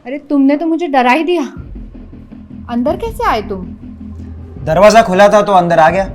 अरे तुमने तो मुझे डरा ही दिया। अंदर कैसे आए तुम? दरवाजा खुला था तो अंदर आ गया।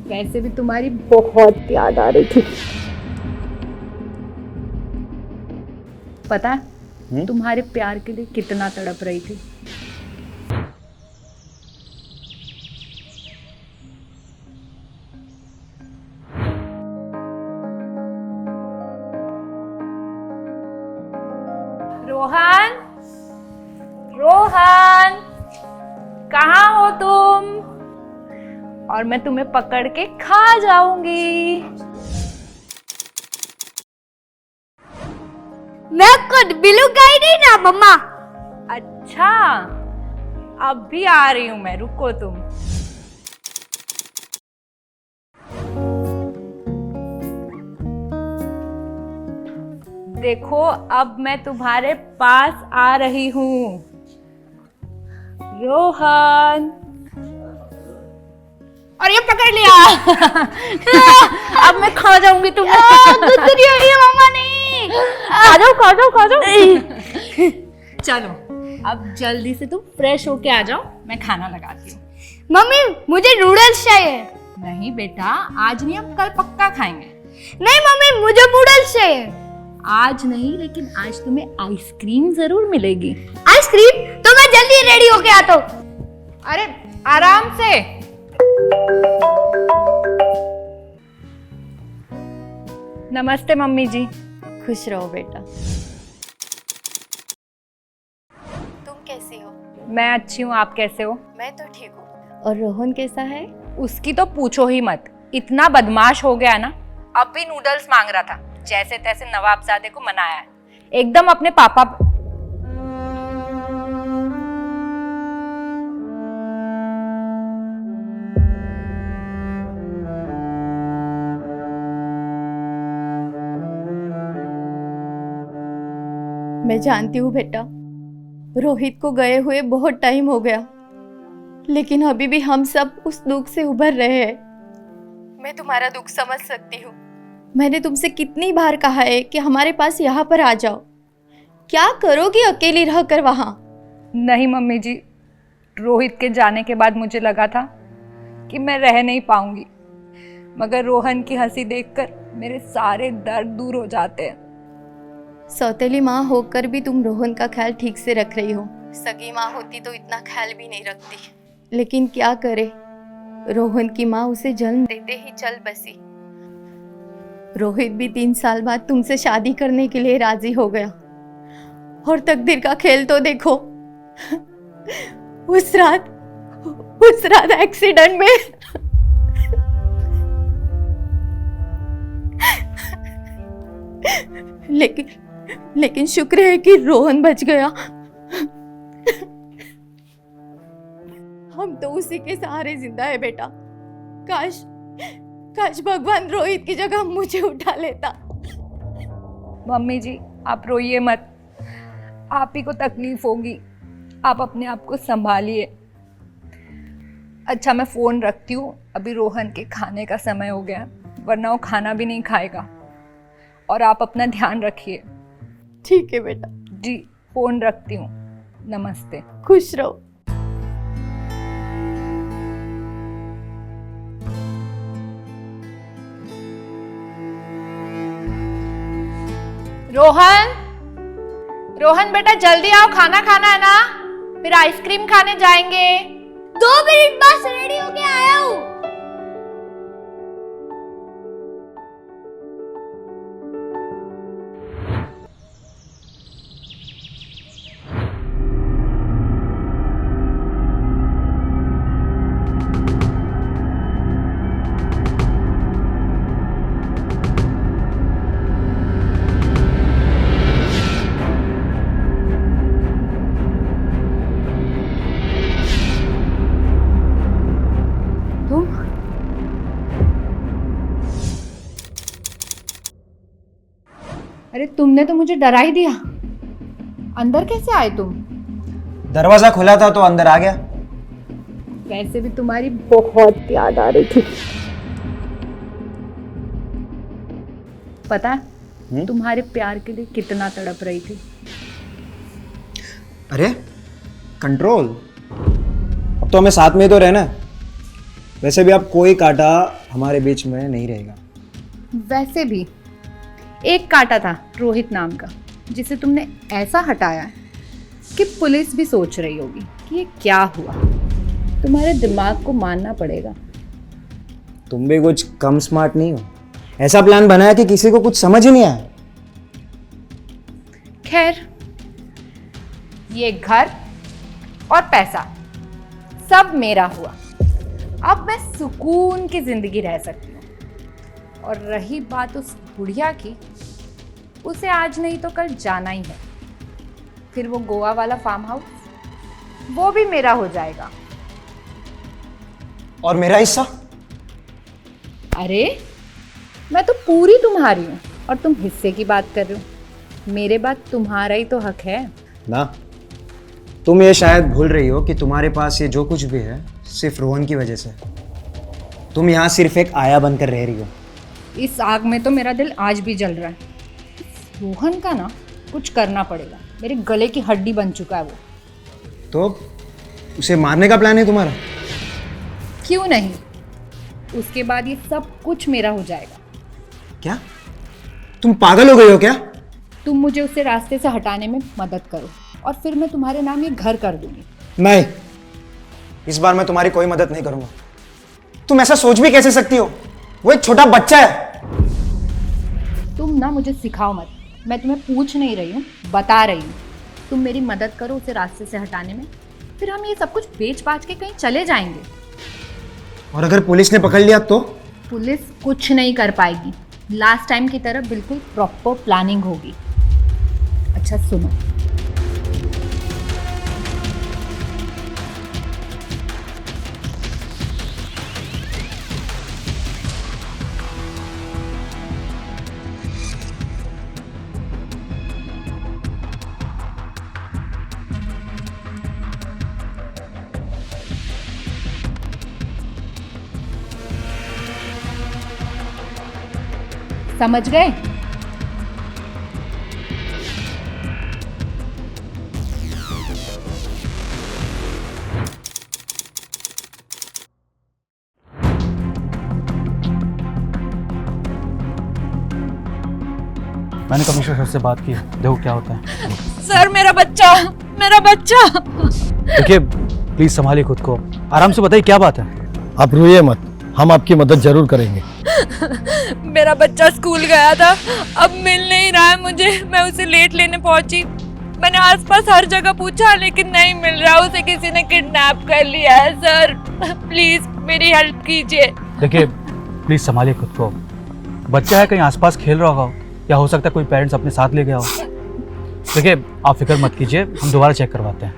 वैसे भी तुम्हारी बहुत याद आ रही थी। पता है तुम्हारे प्यार के लिए कितना तड़प रही थी। रोहन, रोहन, कहाँ हो तुम? और मैं तुम्हें पकड़ के खा जाऊंगी। मैं खुद बिल्लू गई नहीं ना मम्मा। अच्छा, अब भी आ रही हूं मैं, रुको तुम। देखो अब मैं तुम्हारे पास आ रही हूं। रोहन, और ये पकड़ लिया। अब मैं खा जाऊंगी तुम्हें। मम्मा नहीं। खा जाओ खा जाओ खा जाओ। चलो अब जल्दी से तुम फ्रेश होके आ जाओ, मैं खाना लगाती हूँ। मम्मी मुझे नूडल्स चाहिए। नहीं बेटा, आज नहीं, हम कल पक्का खाएंगे। नहीं मम्मी मुझे नूडल्स चाहिए। आज नहीं, लेकिन आज तुम्हें आइसक्रीम जरूर मिलेगी। आइसक्रीम? तो मैं जल्दी रेडी होके आता हूँ। अरे आराम से। नमस्ते मम्मी जी। खुश रहो बेटा। तुम कैसी हो? मैं अच्छी हूँ, आप कैसे हो? मैं तो ठीक हूँ। और रोहन कैसा है? उसकी तो पूछो ही मत, इतना बदमाश हो गया ना। अब भी नूडल्स मांग रहा था, जैसे तैसे नवाबजादे को मनाया है, एकदम अपने पापा। मैं जानती हूँ बेटा, रोहित को गए हुए बहुत टाइम हो गया, लेकिन अभी भी हम सब उस दुख से उभर रहे हैं। मैं तुम्हारा दुख समझ सकती हूँ। मैंने तुमसे कितनी बार कहा है कि हमारे पास यहाँ पर आ जाओ। क्या करोगी अकेली रहकर वहाँ? नहीं मम्मी जी, रोहित के जाने के बाद मुझे लगा था कि मैं रह नहीं पाऊंगी, मगर रोहन की हंसी देखकर मेरे सारे दर्द दूर हो जाते हैं। सौतेली माँ होकर भी तुम रोहन का ख्याल ठीक से रख रही हो। सगी माँ होती तो इतना ख्याल भी नहीं रखती, लेकिन क्या करे, रोहन की माँ उसे जन्म देते ही चल बसी। रोहित भी 3 साल बाद तुमसे शादी करने के लिए राजी हो गया, और तकदीर का खेल तो देखो। उस रात एक्सीडेंट में लेकिन शुक्र है कि रोहन बच गया। हम तो उसी के सहारे जिंदा है बेटा। काश भगवान रोहित की जगह मुझे उठा लेता। मम्मी जी आप रोइए मत, आप ही को तकलीफ होगी, आप अपने आप को संभालिए। अच्छा मैं फोन रखती हूँ, अभी रोहन के खाने का समय हो गया, वरना वो खाना भी नहीं खाएगा। और आप अपना ध्यान रखिए। ठीक है बेटा। जी फोन रखती हूँ, नमस्ते। खुश रहो। रोहन, रोहन बेटा जल्दी आओ, खाना खाना है ना, फिर आइसक्रीम खाने जाएंगे। 2 मिनट बस, रेडी होके आया हूँ। अरे तुमने तो मुझे डरा ही दिया। अंदर कैसे आए तुम? दरवाजा खुला था तो अंदर आ गया। वैसे भी तुम्हारी बहुत याद आ रही थी। पता है तुम्हारे प्यार के लिए कितना तड़प रही थी। अरे कंट्रोल, अब तो हमें साथ में ही तो रहना है। वैसे भी अब कोई कांटा हमारे बीच में नहीं रहेगा। वैसे भी एक कांटा था रोहित नाम का, जिसे तुमने ऐसा हटाया कि पुलिस भी सोच रही होगी कि ये क्या हुआ। तुम्हारे दिमाग को मानना पड़ेगा। तुम भी कुछ कम स्मार्ट नहीं हो। ऐसा प्लान बनाया कि किसी को कुछ समझ ही नहीं आया। खैर, ये घर और पैसा सब मेरा हुआ। अब मैं सुकून की जिंदगी रह सकती हूँ। और रही बात उस बुढ़िया की, उसे आज नहीं तो कल जाना ही है। फिर वो गोवा वाला फार्म हाउस, वो भी मेरा हो जाएगा। और मेरा हिस्सा? अरे मैं तो पूरी तुम्हारी हूँ और तुम हिस्से की बात कर रहे हो। मेरे बाद तुम्हारा ही तो हक है ना। तुम ये शायद भूल रही हो कि तुम्हारे पास ये जो कुछ भी है सिर्फ रोहन की वजह से। तुम यहाँ सिर्फ एक आया बनकर रह रही हो। इस आग में तो मेरा दिल आज भी जल रहा है। रोहन का ना कुछ करना पड़ेगा। मेरे गले की हड्डी बन चुका है वो। तो उसे मारने का प्लान है तुम्हारा? क्यों नहीं, उसके बाद ये सब कुछ मेरा हो जाएगा। क्या तुम पागल हो गई हो क्या? तुम मुझे उससे रास्ते से हटाने में मदद करो और फिर मैं तुम्हारे नाम ये घर कर दूंगी। नहीं, इस बार मैं तुम्हारी कोई मदद नहीं करूंगा। तुम ऐसा सोच भी कैसे सकती हो? वो एक छोटा बच्चा है। तुम ना मुझे सिखाओ मत। मैं तुम्हें पूछ नहीं रही हूँ, बता रही हूँ। तुम मेरी मदद करो उसे रास्ते से हटाने में, फिर हम ये सब कुछ बेच बाच के कहीं चले जाएंगे। और अगर पुलिस ने पकड़ लिया तो? पुलिस कुछ नहीं कर पाएगी। लास्ट टाइम की तरह बिल्कुल प्रॉपर प्लानिंग होगी। अच्छा सुनो, समझ गए? मैंने कमिश्नर सर से बात की है, देखो क्या होता है। सर मेरा बच्चा, मेरा बच्चा। देखिए प्लीज संभालिए खुद को, आराम से बताइए क्या बात है। आप रोइए मत, हम आपकी मदद जरूर करेंगे। मेरा बच्चा स्कूल गया था, अब मिल नहीं रहा है मुझे। मैं उसे लेट लेने पहुंची। मैंने आसपास हर जगह पूछा लेकिन नहीं मिल रहा। उसे किसी ने किडनैप कर लिया है। सर प्लीज मेरी हेल्प कीजिए। देखिए प्लीज संभालिए खुद को, बच्चा है कहीं आसपास खेल रहा होगा या हो सकता है कोई पेरेंट्स अपने साथ ले गया हो। देखिए आप फिक्र मत कीजिए, हम दोबारा चेक करवाते हैं।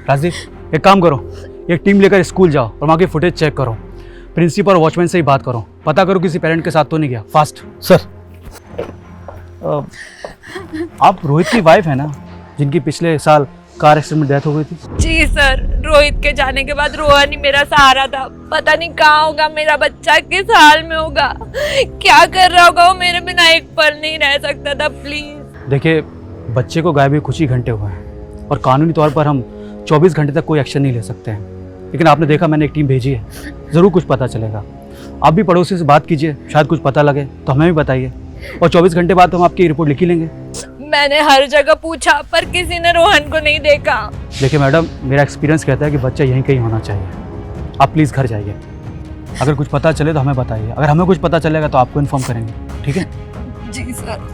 राजदीप एक काम करो, एक टीम लेकर स्कूल जाओ और वहाँ की फुटेज चेक करो। प्रिंसिपल और वॉचमैन से ही बात करो, पता करो किसी पेरेंट के साथ तो नहीं गया। फास्ट। सर आप रोहित की वाइफ है ना, जिनकी पिछले साल कार एक्सीडेंट में डेथ हो गई थी? जी सर, रोहित के जाने के बाद रोहन ही मेरा सहारा था। पता नहीं कहाँ होगा मेरा बच्चा, किस हाल में होगा, क्या कर रहा होगा। वो मेरे बिना एक पल नहीं रह सकता था। प्लीज। देखिए बच्चे को गायब हुए कुछ ही घंटे हुए हैं और कानूनी तौर पर हम 24 घंटे तक कोई एक्शन नहीं ले सकते हैं। लेकिन आपने देखा मैंने एक टीम भेजी है, ज़रूर कुछ पता चलेगा। आप भी पड़ोसी से बात कीजिए, शायद कुछ पता लगे तो हमें भी बताइए और 24 घंटे बाद हम आपकी रिपोर्ट लिख ही लेंगे। मैंने हर जगह पूछा पर किसी ने रोहन को नहीं देखा। देखिए मैडम, मेरा एक्सपीरियंस कहता है कि बच्चा यहीं कहीं होना चाहिए। आप प्लीज़ घर जाइए, अगर कुछ पता चले तो हमें बताइए। अगर हमें कुछ पता चलेगा तो आपको इन्फॉर्म करेंगे, ठीक है? जी सर।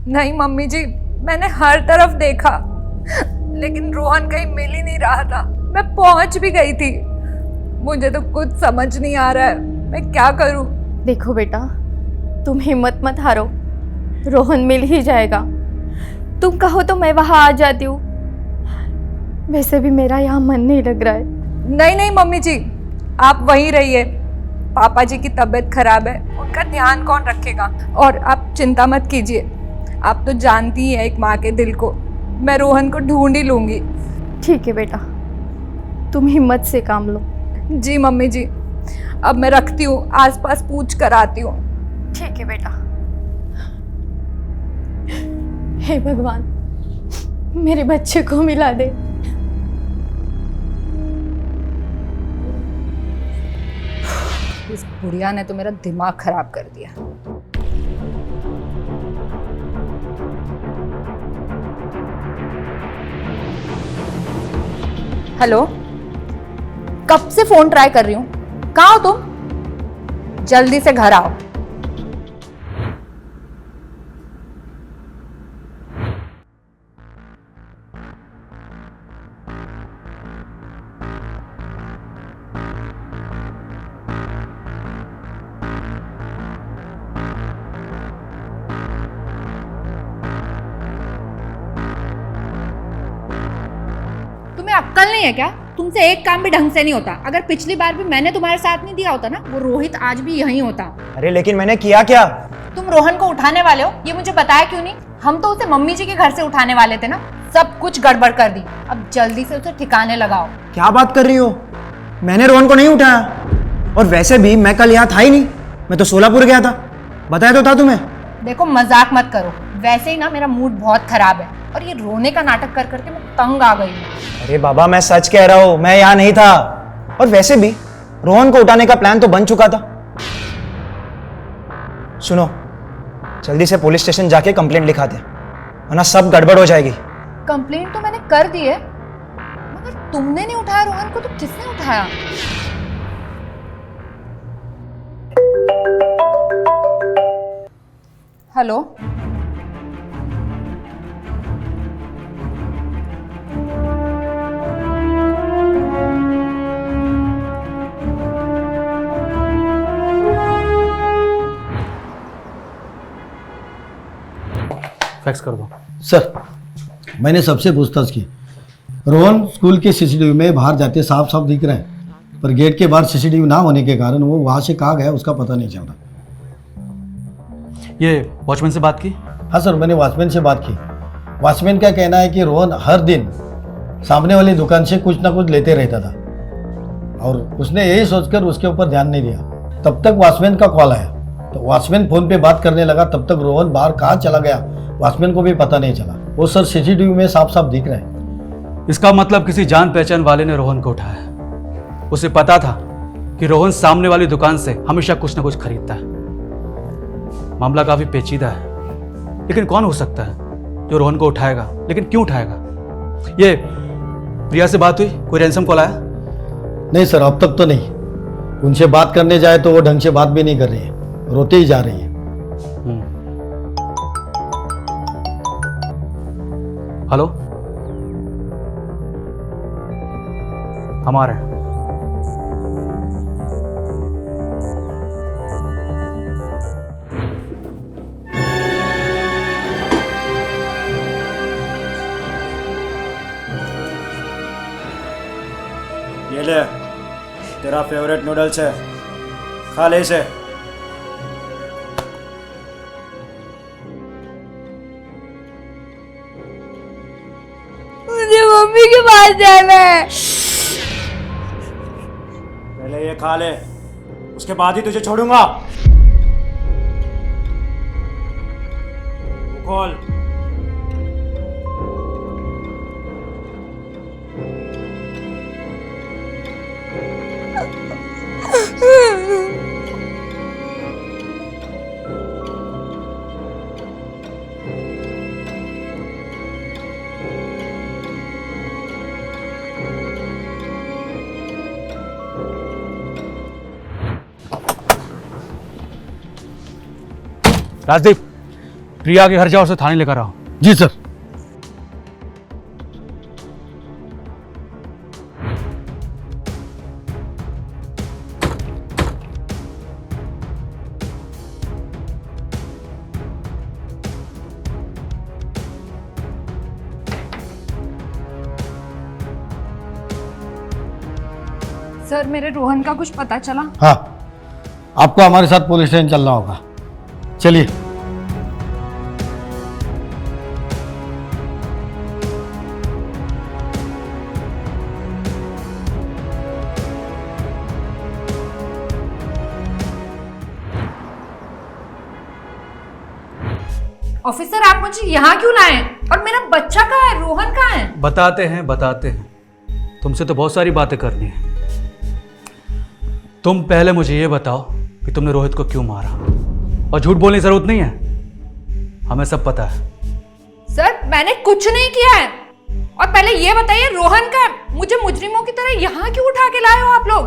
नहीं मम्मी जी, मैंने हर तरफ देखा लेकिन रोहन कहीं मिल ही नहीं रहा था। मैं पहुंच भी गई थी। मुझे तो कुछ समझ नहीं आ रहा है, मैं क्या करूं। देखो बेटा, तुम हिम्मत मत हारो, रोहन मिल ही जाएगा। तुम कहो तो मैं वहाँ आ जाती हूँ। वैसे भी मेरा यहाँ मन नहीं लग रहा है। नहीं नहीं मम्मी जी, आप वहीं रहिए। पापा जी की तबीयत खराब है, उनका ध्यान कौन रखेगा। और आप चिंता मत कीजिए, आप तो जानती ही है एक माँ के दिल को। मैं रोहन को ढूंढ ही लूंगी। ठीक है बेटा, तुम हिम्मत से काम लो। जी मम्मी जी, अब मैं रखती हूँ, आसपास पूछ कर आती हूँ। ठीक है बेटा। हे भगवान, मेरे बच्चे को मिला दे। इस बुढ़िया ने तो मेरा दिमाग खराब कर दिया। हेलो, कब से फोन ट्राई कर रही हूँ, कहाँ हो तुम? जल्दी से घर आओ। तुम्हें अक्ल नहीं है क्या? तुमसे एक काम भी ढंग से नहीं होता। अगर पिछली बार भी मैंने तुम्हारे साथ नहीं दिया होता ना, वो रोहित आज भी यहीं होता। अरे लेकिन मैंने किया क्या? तुम रोहन को उठाने वाले हो, ये मुझे बताया क्यों नहीं? हम तो उसे मम्मी जी के घर से उठाने वाले थे ना, सब कुछ गड़बड़ कर दी। अब जल्दी से उसे ठिकाने लगाओ। क्या बात कर रही हो? मैंने रोहन को नहीं उठाया, और वैसे भी मैं कल यहाँ था ही नहीं, मैं तो सोलापुर गया था, बताया तो था तुम्हें। देखो मजाक मत करो, वैसे ही ना मेरा मूड बहुत खराब है, और ये रोने का नाटक कर करके मैं तंग आ गई हूँ। अरे बाबा, मैं सच कह रहा हूँ, मैं यहाँ नहीं था, और वैसे भी रोहन को उठाने का प्लान तो बन चुका था। सुनो, जल्दी से पुलिस स्टेशन जाके कंप्लेंट लिखा दे, वरना सब गड़बड़ हो जाएगी। कंप्लेंट तो मैंने कर दी है, मगर तुमने नहीं उठाया रोहन को, तो किसने उठाया? हेलो, फैक्स कर दो। सर, मैंने सबसे पूछताछ की। रोहन स्कूल के सीसीटीवी में बाहर जाते साफ साफ दिख रहे हैं, पर गेट के बाहर सीसीटीवी ना होने के कारण वो वहाँ से कहाँ गया उसका पता नहीं चल रहा। ये वॉचमैन से बात की? हाँ सर, मैंने वॉचमैन से बात की। वॉचमैन का कहना है कि रोहन हर दिन सामने वाली दुकान से कुछ ना कुछ लेते रहता था, और उसने यही सोचकर उसके ऊपर ध्यान नहीं दिया। तब तक वॉचमैन का कॉल आया, तो वॉचमैन फोन पे बात करने लगा, तब तक रोहन बाहर कहाँ चला गया वॉचमैन को भी पता नहीं चला। वो सर सीसीटीवी में साफ साफ दिख रहे हैं। इसका मतलब किसी जान पहचान वाले ने रोहन को उठाया। उसे पता था कि रोहन सामने वाली दुकान से हमेशा कुछ ना कुछ खरीदता है। मामला काफी पेचीदा है, लेकिन कौन हो सकता है जो रोहन को उठाएगा? लेकिन क्यों उठाएगा? ये प्रिया से बात हुई? कोई रैंसम कॉल आया? नहीं सर, अब तक तो नहीं। उनसे बात करने जाए तो वो ढंग से बात भी नहीं कर रही है, रोते ही जा रही है। हेलो, हमारा ये ले, तेरा फेवरेट नूडल्स है, खा ले इसे। मुझे मम्मी के पास जाना है। पहले ये खा ले, उसके बाद ही तुझे छोड़ूंगा। खोल। राजदीप, प्रिया के घर जाओ, उसे थाने लेकर आओ। जी सर। सर, मेरे रोहन का कुछ पता चला? हाँ, आपको हमारे साथ पुलिस स्टेशन चलना होगा। चलिए। ऑफिसर आप मुझे यहाँ क्यों लाए हैं? और मेरा बच्चा कहाँ है? रोहन कहाँ है? बताते हैं। तुमसे तो बहुत सारी बातें करनी है। तुम पहले मुझे ये बताओ कि तुमने रोहित को क्यों मारा, और झूठ बोलने की जरूरत नहीं है, हमें सब पता है। सर मैंने कुछ नहीं किया है। और पहले ये बताइए रोहन का है? मुझे मुजरिमों की तरह यहाँ क्यों उठा के लाए हो आप लोग?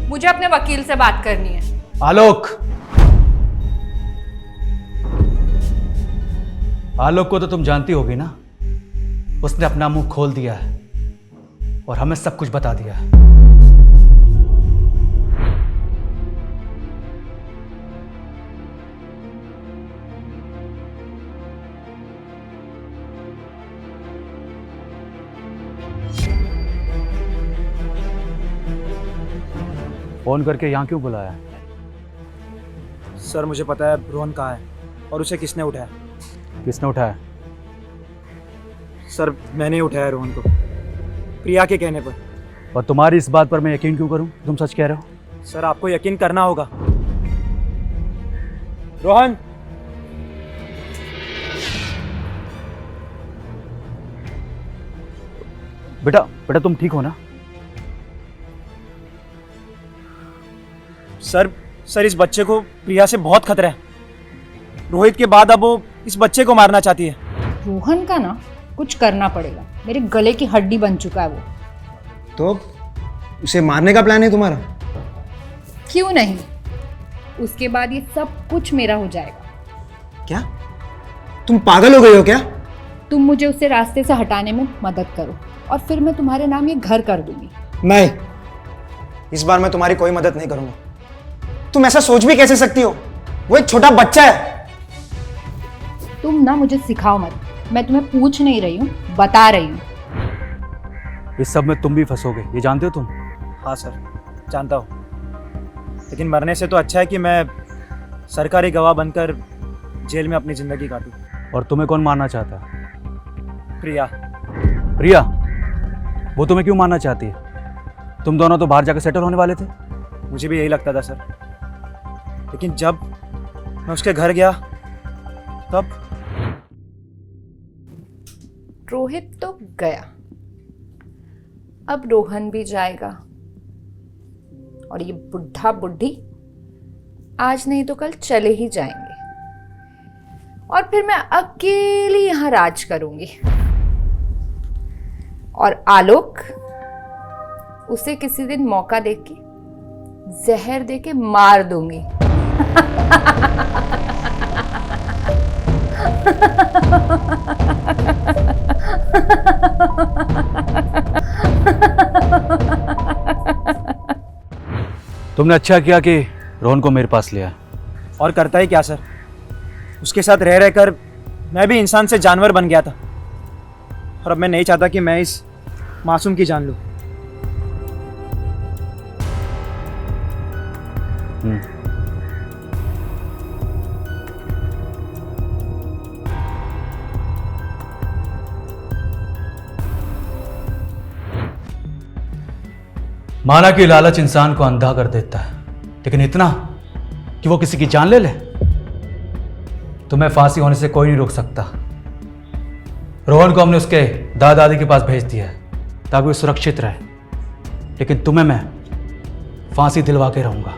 मुझे अपने वकील से बात करनी है। आलोक को तो तुम जानती होगी ना, उसने अपना मुंह खोल दिया है और हमें सब कुछ बता दिया है। फोन करके यहाँ क्यों बुलाया? सर मुझे पता है रोहन कहाँ है और उसे किसने उठाया। किसने उठाया? सर मैंने उठाया रोहन को, प्रिया के कहने पर। और तुम्हारी इस बात पर मैं यकीन क्यों करूं? तुम सच कह रहे हो। सर आपको यकीन करना होगा। रोहन, बेटा तुम ठीक हो ना? सर इस बच्चे को प्रिया से बहुत खतरा है। रोहित के बाद अब वो इस बच्चे को मारना चाहती है। रोहन का ना कुछ करना पड़ेगा, मेरे गले की हड्डी बन चुका है वो। तो उसे मारने का प्लान है तुम्हारा? क्यों नहीं, उसके बाद ये सब कुछ मेरा हो जाएगा। क्या तुम पागल हो गई हो क्या? तुम मुझे उससे रास्ते से हटाने में मदद करो और फिर मैं तुम्हारे नाम ये घर कर दूंगी। नहीं, इस बार मैं तुम्हारी कोई मदद नहीं करूंगा। तुम ऐसा सोच भी कैसे सकती हो? वो एक छोटा बच्चा है। तुम ना मुझे सिखाओ मत, मैं तुम्हें पूछ नहीं रही हूँ, बता रही हूँ। इस सब में तुम भी फंसोगे, ये जानते हो तुम? हाँ सर, जानता हूँ, लेकिन मरने से तो अच्छा है कि मैं सरकारी गवाह बनकर जेल में अपनी जिंदगी काटूं। और तुम्हें कौन मारना चाहता है? प्रिया। वो तुम्हें क्यों मारना चाहती है? तुम दोनों तो बाहर जाकर सेटल होने वाले थे। मुझे भी यही लगता था सर, लेकिन जब मैं उसके घर गया तब रोहित तो गया, अब रोहन भी जाएगा और ये बुढ़ा बुढ़ी आज नहीं तो कल चले ही जाएंगे और फिर मैं अकेली यहां राज करूंगी। और आलोक, उसे किसी दिन मौका देके जहर देके मार दूंगी। तुमने अच्छा किया कि रोहन को मेरे पास लिया। और करता ही क्या सर, उसके साथ रह रहकर मैं भी इंसान से जानवर बन गया था और अब मैं नहीं चाहता कि मैं इस मासूम की जान लूं। माना कि लालच इंसान को अंधा कर देता है, लेकिन इतना कि वो किसी की जान ले ले? तुम्हें फांसी होने से कोई नहीं रोक सकता। रोहन को हमने उसके दादा दादी के पास भेज दिया है ताकि वो सुरक्षित रहे, लेकिन तुम्हें मैं फांसी दिलवा के रहूंगा।